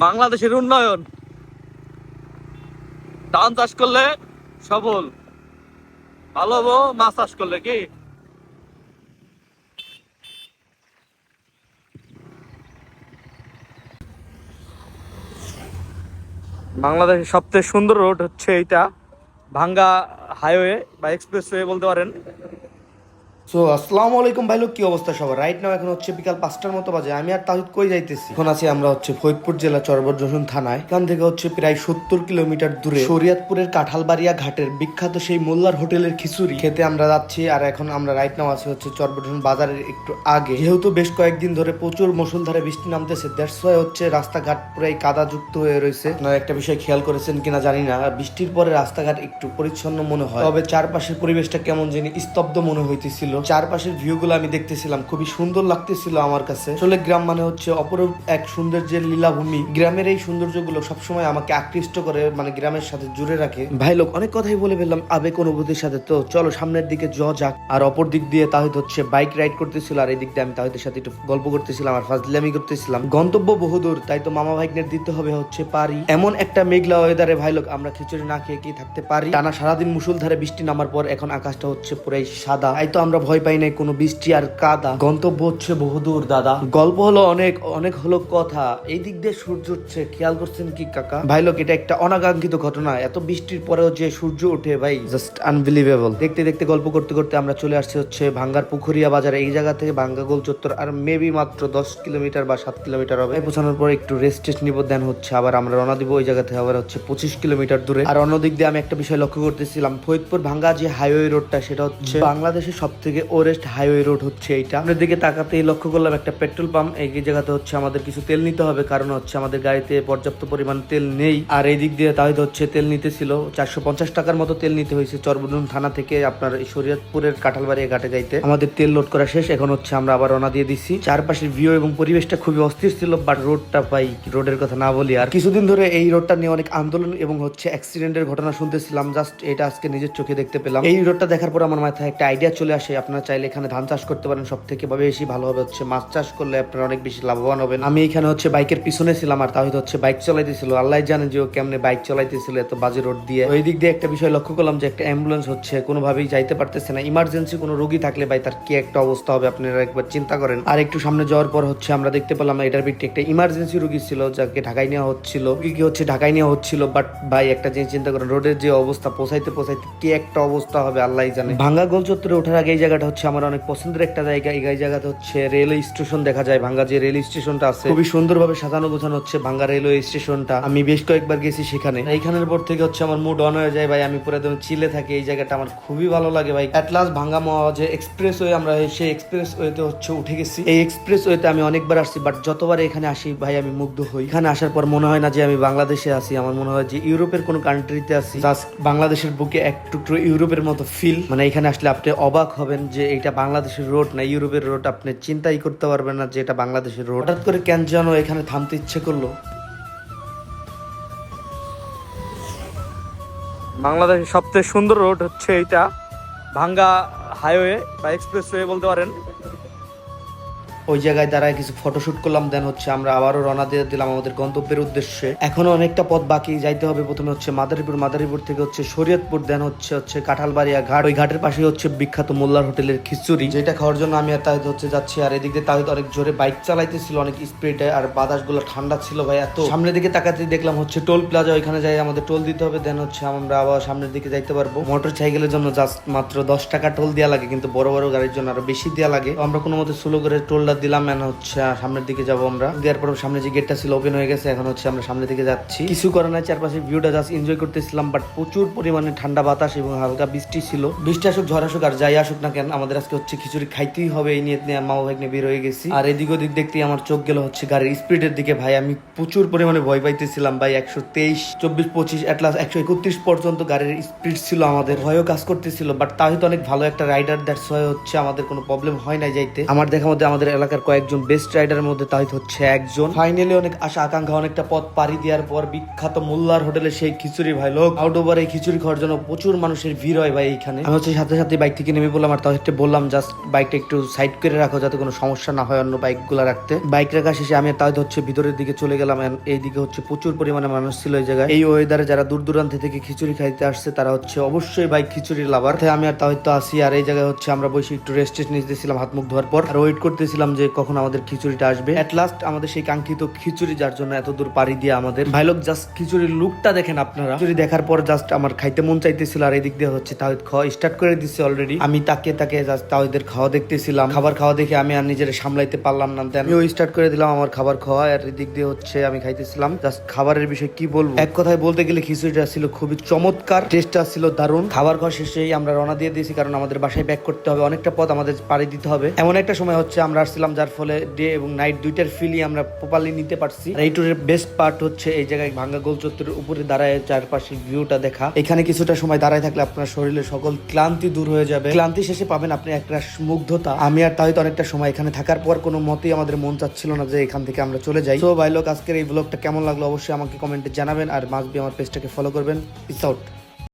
বাংলাদেশের উন্নয়ন, ধান চাষ করলে সফল, ভালো হবো মাছ চাষ করলে কি। বাংলাদেশের সবচেয়ে সুন্দর রোড হচ্ছে এইটা, ভাঙ্গা হাইওয়ে বা এক্সপ্রেসওয়ে বলতে পারেন। সো আসসালামু আলাইকুম ভাই লোক, কি অবস্থা সবার? রাইট নাও এখন হচ্ছে বিকাল 5টার মতো বাজে। আমি আর তাহিদ কই যাইতেছি? এখন আছি আমরা হচ্ছে ফরিদপুর জেলা চরবরজশন থানায়। এখান থেকে হচ্ছে প্রায় 70 কিলোমিটার দূরে শরিয়তপুরের কাঁঠালবাড়িয়া ঘাটের বিখ্যাত সেই মোল্লার হোটেলের খিচুড়ি খেতে আমরা যাচ্ছি। আর এখন আমরা রাইট নাও আছি হচ্ছে চরবরজশন বাজারের একটু আগে। যেহেতু বেশ কয়েকদিন ধরে প্রচুর মুষলধারে বৃষ্টি নামতেছে, দ্যাটস ওয়াই হচ্ছে রাস্তাঘাট পুরাই কাদা যুক্ত হয়ে রয়েছে। আপনারা একটা বিষয় খেয়াল করেছেন কিনা জানি না, বৃষ্টির পরে রাস্তাঘাট একটু পরিচ্ছন্ন মনে হয়, তবে চারপাশের পরিবেশটা কেমন জানি স্তব্ধ মনে হইতেছিল। চারপাশের ভিউ গুলো আমি দেখতেছিলাম, খুবই সুন্দর লাগতেছিল আমার কাছে। আসলে গ্রাম মানে হচ্ছে অপরূপ এক সৌন্দর্যের লীলাভূমি। গ্রামের এই সৌন্দর্যগুলো সবসময় আমাকে আকৃষ্ট করে, মানে গ্রামের সাথে জুড়ে রাখে। ভাই লোক, অনেক কথাই বলে ফেললাম আবেগ অনুভূতির সাথে, তো চলো সামনের দিকে যাক। আর অপর দিক দিয়ে তাহিদ হচ্ছে বাইক রাইড করতেছিল, আর এই দিক দিয়ে আমি তাহিদের সাথে একটু গল্প করতেছিলাম আর ফাজলামি করতেছিলাম। গন্তব্য বহুদূর, তাই তো মামা ভাইগনের দিতে হবে হচ্ছে পারি। এমন একটা মেঘলা ওয়েদারে ভাই লোক, আমরা খিচুড়ি না খেয়ে কি থাকতে পারি? টানা সারাদিন মুষলধারে বৃষ্টি নামার পর এখন আকাশটা হচ্ছে পুরাই সাদা। তাই তো আমরা ভয় পাই নাই কোনো বৃষ্টি আর কাদা। গন্তব্য হচ্ছে বহুদূর দাদা। গল্প হলো অনেক, অনেক হলো কথা। এই দিক দিয়ে সূর্য উঠছে, খেয়াল করছেন কি কাকা? ভাই লোক, এটা একটা অনাকাঙ্ক্ষিত ঘটনা। এত বৃষ্টির পরেও যে সূর্য ওঠে ভাই, জাস্ট আনবিলিভেবল। দেখতে দেখতে গল্প করতে করতে আমরা চলে আসছি হচ্ছে ভাঙ্গার পুকুরিয়া বাজারে। এই জায়গা থেকে ভাঙ্গা গোল চত্বর আর মেবি মাত্র 10 কিলোমিটার বা 7 কিলোমিটার হবে। পৌঁছানোর পর একটু রেস্ট নিব, দেন হচ্ছে আবার আমরা রওনা দিব ওই জায়গা থেকে আবার হচ্ছে 25 কিলোমিটার দূরে। আর অন্যদিক দিয়ে আমি একটা বিষয় লক্ষ্য করতেছিলাম, ফরিদপুর ভাঙ্গা যে হাইওয়ে রোডটা, সেটা হচ্ছে বাংলাদেশের সব থেকে ওরেস্ট হাইওয়ে রোড হচ্ছে এইটা। আপনার দিকে তাকাতেই লক্ষ্য করলাম একটা পেট্রোল পাম্প। এই জায়গাতে হচ্ছে আমাদের কিছু তেল নিতে হবে, কারণ হচ্ছে আমাদের গাড়িতে পর্যাপ্ত পরিমাণ তেল নেই। আর এই দিক দিয়ে তাহিদ হচ্ছে তেল নিতেছিল, 450 টাকার মতো তেল নিতে হয়েছে চরবরজশন থানা থেকে আপনার এই শরীয়তপুরের কাঁঠালবাড়িয়া ঘাটে যাইতে। আমাদের তেল লোড করা শেষ, এখন হচ্ছে আমরা আবার রওনা দিয়ে দিচ্ছি। চারপাশের ভিউ এবং পরিবেশটা খুবই অস্থির ছিল, বাট রোডটা ভাই, রোডের কথা না বলি আর। কিছুদিন ধরে এই রোডটা নিয়ে অনেক আন্দোলন এবং হচ্ছে অ্যাক্সিডেন্টের ঘটনা শুনতেছিলাম, জাস্ট এটা আজকে নিজের চোখে দেখতে পেলাম। এই রোডটা দেখার পর আমার মাথায় একটা আইডিয়া চলে আসে, আপনারা চাইলে এখানে ধান চাষ করতে পারেন। সব থেকে বেশি ভালো হবে হচ্ছে মাছ চাষ করলে আপনারা অনেক বেশি লাভবান হবেন। আমি এখানে হচ্ছে বাইকের পিছনে ছিলাম, আর তাহিদ হচ্ছে বাইক চালাইতেছিল। আল্লাহ জানে যে ও কেমনে বাইক চালাইতেছিল এত বাজে রোড দিয়ে। ওই দিক দিয়ে একটা বিষয় লক্ষ্য করলাম যে একটা অ্যাম্বুলেন্স হচ্ছে কোনোভাবেই যাইতে পারতেছে না। ইমার্জেন্সি কোনো রোগী থাকলে ভাই তার কি একটা অবস্থা হবে আপনারা একবার চিন্তা করেন। আর একটু সামনে যাওয়ার পর হচ্ছে আমরা দেখতে পেলাম এটার ভিতরে একটা ইমার্জেন্সি রোগী ছিল, যাকে ঢাকায় নেওয়া হচ্ছিল। কি হচ্ছে ঢাকায় নেওয়া হচ্ছিল, বাট ভাই একটা জিনিস চিন্তা করেন, রোডের যে অবস্থা, পৌঁছাইতে কি একটা অবস্থা হবে আল্লাহ জানে। ভাঙ্গা গোল চত্বরে ওঠার আগে এই জায়গাটা হচ্ছে আমার অনেক পছন্দের একটা জায়গা। এই জায়গাতে হচ্ছে রেলওয়ে স্টেশন দেখা যায়। ভাঙ্গা যে রেল স্টেশনটা আছে, খুবই সুন্দরভাবে সাজানো গোছানো হচ্ছে ভাঙ্গা রেলওয়ে স্টেশনটা। আমি বেশ কয়েকবার গেছি সেখানে। এইখানের পর থেকে হচ্ছে আমার মুড অন হয়ে যায় ভাই, আমি পুরো একদম চিলে থাকি। এই জায়গাটা আমার খুবই ভালো লাগে ভাই। এট লাস্ট ভাঙ্গা যে এক্সপ্রেস ওয়ে, আমরা সেই এক্সপ্রেস ওয়েতে হচ্ছে উঠে গেছি। এই এক্সপ্রেস ওয়েতে আমি অনেকবার আসছি, বাট যতবার এখানে আসি ভাই আমি মুগ্ধ হই। এখানে আসার পর মনে হয় না যে আমি বাংলাদেশে আছি, আমার মনে হয় যে ইউরোপের কোনো কান্ট্রিতে আছি। জাস্ট বাংলাদেশের বুকে এক টুকরো ইউরোপের মতো ফিল। মানে এখানে আসলে আপনি অবাক হবেন যে এটা বাংলাদেশের রোড না ইউরোপের রোড। আপনি চিন্তাই করতে পারবেন না যে এটা বাংলাদেশের রোড। হঠাৎ করে কেন যেন এখানে থামতে ইচ্ছে করলো। বাংলাদেশের সবচেয়ে সুন্দর রোড হচ্ছে এইটা, ভাঙ্গা হাইওয়ে বা এক্সপ্রেসওয়ে বলতে পারেন। ওই জায়গায় দাঁড়ায় কিছু ফটোশুট করলাম, দেন হচ্ছে আমরা আবারও রওনা দিয়ে দিলাম আমাদের গন্তব্যের উদ্দেশ্যে। এখনো অনেকটা পথ বাকি যাইতে হবে। প্রথমে হচ্ছে মাদারীপুর থেকে হচ্ছে শরীয়তপুর, দেন হচ্ছে কাঁঠালবাড়িয়া ঘাট। ওই ঘাটের পাশে হচ্ছে বিখ্যাত মোল্লার হোটেলের খিচুড়ি, যেটা খাওয়ার জন্য আমি আর তাহিদ হচ্ছে যাচ্ছি। আর এদিক দিয়ে তাহিদ অনেক জোরে বাইক চালাইতেছিল, অনেক স্পিডে, আর বাতাসগুলো ঠান্ডা ছিল ভাই এত। সামনের দিকে তাকাতে দেখলাম হচ্ছে টোল প্লাজা, ওইখানে যাই আমাদের টোল দিতে হবে, দেন হচ্ছে আমরা আবার সামনের দিকে যাইতে পারবো। মোটর সাইকেলের জন্য জাস্ট মাত্র 10 টাকা টোল দেওয়া লাগে, কিন্তু বড় বড় গাড়ির জন্য আরো বেশি দেওয়া লাগে। তো আমরা কোনো মতে স্লো করে টোলটা দিলাম, হচ্ছে সামনের দিকে যাবো আমরা। দেওয়ার পর সামনে যে গেটটা ছিল ওপেন হয়ে গেছে, এখন হচ্ছে আমরা সামনের দিকে যাচ্ছি। কিছু করে না, চারপাশে ভিউটা জাস্ট এনজয় করতেছিলাম, বাট প্রচুর পরিমাণে ঠান্ডা বাতাস এবং হালকা বৃষ্টি ছিল। বৃষ্টি আসুক ঝড় আসুক আর যাই আসুক না কেন, আমাদের আজকে হচ্ছে খিচুড়ি খাইতেই হবে। এই নিয়ে মামা ভাই নিয়ে বের হয়ে গেছি। আর এদিক ওদিক দেখতেই আমার চোখ গেল হচ্ছে গাড়ির স্পিডের দিকে। ভাই আমি প্রচুর পরিমাণে ভয় পাইতেছিলাম ভাই। 123, 24, 25, এটলাস 131 পর্যন্ত গাড়ির স্পিড ছিল। আমাদের ভয়ও কাজ করতেছিল, বাট তাও অনেক ভালো একটা রাইডার, দ্যাটস ওয়াই হচ্ছে আমাদের কোনো প্রবলেম হয় না যাইতে। আমার দেখা মধ্যে আমাদের এলাকার কয়েকজন বেস্ট রাইডারের মধ্যে তাহিদ হচ্ছে একজন। ফাইনালি অনেক আশা আকাঙ্ক্ষা অনেকটা পথ পাড়ি দেওয়ার পর বিখ্যাত মোল্লার হোটেলে সেই খিচুড়ি ভাই লোক আউট ওভার এই খিচুড়ি খাওয়ার জন্য প্রচুর মানুষের ভিড় হয় ভাই এইখানে। আমি হচ্ছে সাথে সাথে বাইক থেকে নেমে পড়লাম আর তাহিদকে বললাম জাস্ট বাইকটা একটু সাইড করে রাখো যাতে কোনো সমস্যা না হয় অন্য বাইক গুলা রাখতে। বাইক রাখা শেষে আমি তাহিদ হচ্ছে ভিতরের দিকে চলে গেলাম। এইদিকে হচ্ছে প্রচুর পরিমাণে মানুষ ছিল এই জায়গায়। এই ওয়েদারে যারা দূর দূরান্ত থেকে খিচুড়ি খাইতে আসছে তারা হচ্ছে অবশ্যই বাইক খিচুড়ির লাভার। আমি আর তাহিদ তো আসি আর এই জায়গায় হচ্ছে আমরা বসে একটু রেস্ট নিতেছিলাম হাত মুখ ধোয়ার পর আর ওয়েট করতেছিলাম যে কখন আমাদের খিচুড়িটা আসবে। এট লাস্ট আমাদের সেই কাঙ্ক্ষিত খিচুড়ি যার জন্য এত দূর পাড়ি দিয়ে আমাদের ভাই লোক জাস্ট খিচুড়ির লুকটা দেখেন আপনারা। খিচুড়ি দেখার পর জাস্ট আমার খাইতে মন চাইতেছিল আর এই দিক দিয়ে হচ্ছে তাহিদ খাওয়া স্টার্ট করে দিচ্ছে অলরেডি। আমি তাকে জাস্ট তাহিদের খাওয়া দেখতেছিলাম। খাবার খাওয়া দেখে আমি আর নিজের সামলাইতে পারলাম না, আমিও স্টার্ট করে দিলাম আমার খাবার খাওয়া। আর এই দিক দিয়ে হচ্ছে আমি খাইতেছিলাম। জাস্ট খাবারের বিষয়ে কি বলবো, এক কথায় বলতে গেলে খিচুড়িটা ছিল খুবই চমৎকার, টেস্টটা ছিল দারুণ। খাবার খাওয়া শেষেই আমরা রওনা দিয়ে দিয়েছি কারণ আমাদের বাসায় ব্যাক করতে হবে, অনেকটা পথ আমাদের পাড়ি দিতে হবে। এমন একটা সময় হচ্ছে আমরা আসছিলাম যার ফলে ডে এবং নাইট দুইটার ফিলই আমরা প্রপারলি নিতে পারছি। এই ট্যুরের বেস্ট পার্ট হচ্ছে এই জায়গায় ভাঙ্গা গোল চত্বরের উপরে দাঁড়ায় চারপাশে ভিউটা দেখা। এখানে কিছুটা সময় দাঁড়ায় থাকলে আপনার শরীরে সকল ক্লান্তি দূর হয়ে যাবে। ক্লান্তি শেষে পাবেন আপনি একটা মুগ্ধতা। আমি আর তাই তো অনেকটা সময় এখানে থাকার পর কোনো মতেই আমাদের মন চাচ্ছিল না যে এখান থেকে আমরা চলে যাই। তো ভাই লোক আজকের এই ব্লগটা কেমন লাগলো অবশ্যই আমাকে কমেন্টে জানাবেন আর মাস্ট বি আমার পেজটাকে ফলো করবেন। Piece out.